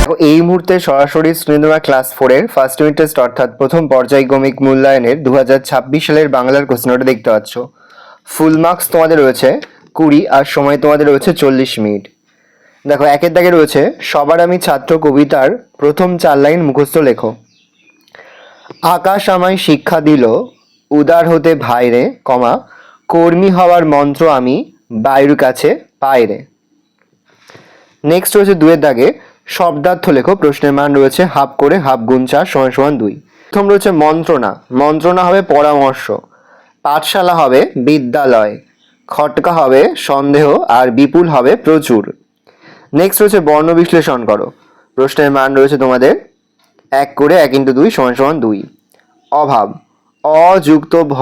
দেখো এই মুহূর্তে সরাসরি শ্রেণীরা ক্লাস 4-এর ফার্স্ট ইউনিট টেস্ট অর্থাৎ প্রথম পর্যায়ক্রমিক মূল্যায়নের 2026 সালের বাংলার কোশ্চেনটা দেখতে পাচ্ছ। ফুল মার্কস তোমাদের রয়েছে 20 আর সময় তোমাদের রয়েছে 40 মিনিট। দেখো একের দাগে রয়েছে সবার আমি ছাত্র কবিতার প্রথম 4 লাইন মুখস্থ লেখো। আকাশ আমায় শিক্ষা দিল উদার হতে ভাইরে কমা কর্মী হওয়ার মন্ত্র আমি বায়ুর কাছে পাইরে। নেক্সট রয়েছে 2-এর দাগে শব্দার্থ লেখো। প্রশ্নের মান রয়েছে হাফ করে হাফ গুণ 4 = 2। প্রথম রয়েছে মন্ত্রণা। মন্ত্রণা হবে পরামর্শ। পাঠশালা হবে বিদ্যালয়। খটকা হবে সন্দেহ আর বিপুল হবে প্রচুর। নেক্সট রয়েছে বর্ণ বিশ্লেষণ করো। প্রশ্নের মান রয়েছে তোমাদের 1 করে 1 × 2 = 2। অভাব অ যুক্ত ভ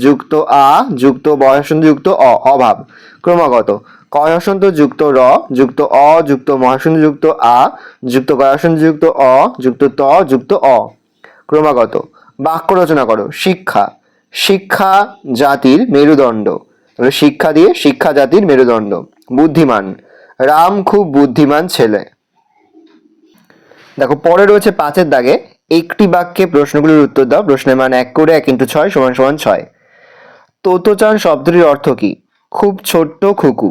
যুক্ত আ যুক্ত বয়সন্ত যুক্ত অ অভাব। ক্রমাগত কয়সন্ত যুক্ত র যুক্ত অ যুক্ত মহাসন্ত যুক্ত আ যুক্ত কয়সন্ত যুক্ত অ যুক্ত ত যুক্ত অ। ক্রমাগত বাক্য রচনা করো। শিক্ষা শিক্ষা জাতির মেরুদণ্ড। শিক্ষা দিয়ে শিক্ষা জাতির মেরুদণ্ড। বুদ্ধিমান রাম খুব বুদ্ধিমান ছেলে। দেখো পরে রয়েছে 5-এর দাগে একটি বাক্যে প্রশ্নগুলির উত্তর দাও। প্রশ্নের মান 1 করে 1 × 6 = 6। তোতোচান শব্দটির অর্থ কি? খুব ছোট্ট খুকু।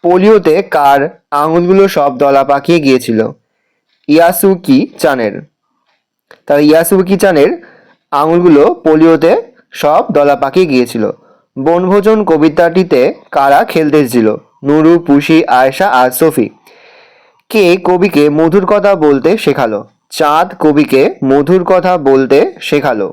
পোলিওতে কার আঙুলগুলো সব দলা পাকিয়ে গিয়েছিল? ইয়াসুকি চানের। তাহলে ইয়াসুকি চানের আঙুলগুলো পোলিওতে সব দলা পাকিয়ে গিয়েছিল। বনভোজন কবিতাটিতে কারা খেলতে এসেছিল? নুরু, পুষি, আয়েশা আর সফি। কে কবিকে মধুর কথা বলতে শেখালো? চাঁদ কবিকে মধুর কথা বলতে শেখালো।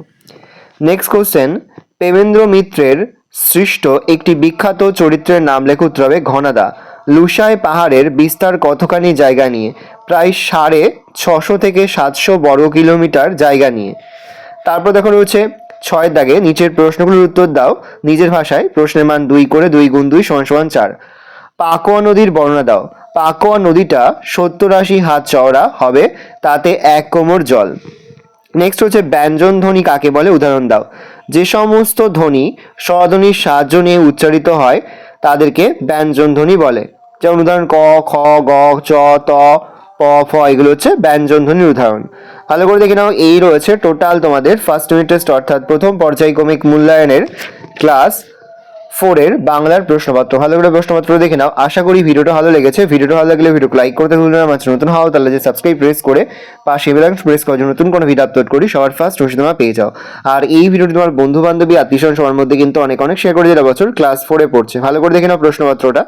নেক্সট কোশ্চেন, প্রেমেন্দ্র মিত্রের সৃষ্ট একটি বিখ্যাত চরিত্রের নাম লেখো। উত্তর হবে ঘনাদা। লুসাই পাহাড়ের বিস্তার কতখানি জায়গা নিয়ে? প্রায় 650 থেকে 700 বর্গ কিলোমিটার জায়গা নিয়ে। তারপর দেখো রয়েছে 6-এর দাগে নিচের প্রশ্নগুলোর উত্তর দাও নিজের ভাষায়। প্রশ্নের মান 2 করে 2 × 2 = 4। পাকোয়া নদীর বর্ণনা দাও। পাকোয়া নদীটা 70-80 হাত চওড়া হবে, তাতে 1 কোমর জল। নেক্সট হচ্ছে ব্যঞ্জন ধ্বনি কাকে বলে? উদাহরণ দাও। যে সমস্ত ধ্বনি স্বরধ্বনির সাহায্য নিয়ে উচ্চারিত হয় তাদেরকে ব্যঞ্জন ধ্বনি বলে। যেমন উদাহরণ ক, খ, গ, চ, ত, প, ফ এগুলো হচ্ছে ব্যঞ্জন ধ্বনির উদাহরণ। ভালো করে দেখে নাও। এই রয়েছে টোটাল তোমাদের ফার্স্ট ইউনিট টেস্ট অর্থাৎ প্রথম পর্যায়ক্রমিক মূল্যায়নের ক্লাস 4-এর বাংলার প্রশ্নপত্র। ভালো করে প্রশ্নপত্র দেখে নাও। আশা করি ভিডিওটা ভালো লেগেছে। ভিডিওটা ভালো লাগলে ভিডিওকে লাইক করতে ভুলবে না। আমার নতুন হও তাহলে যে সাবস্ক্রাইব প্রেস করে পাশে বেল আইকন প্রেস করে নতুন কোনো ভিডিও আপলোড করি সবার ফার্স্ট তোমরা পেয়ে যাও। আর এই ভিডিওটি তোমার বন্ধু বান্ধবী আত্মীয়স্বজন সবার মধ্যে কিন্তু অনেক শেয়ার করে দিলে বছর ক্লাস 4-এ পড়ছে। ভালো করে দেখে নাও প্রশ্নপত্রটা।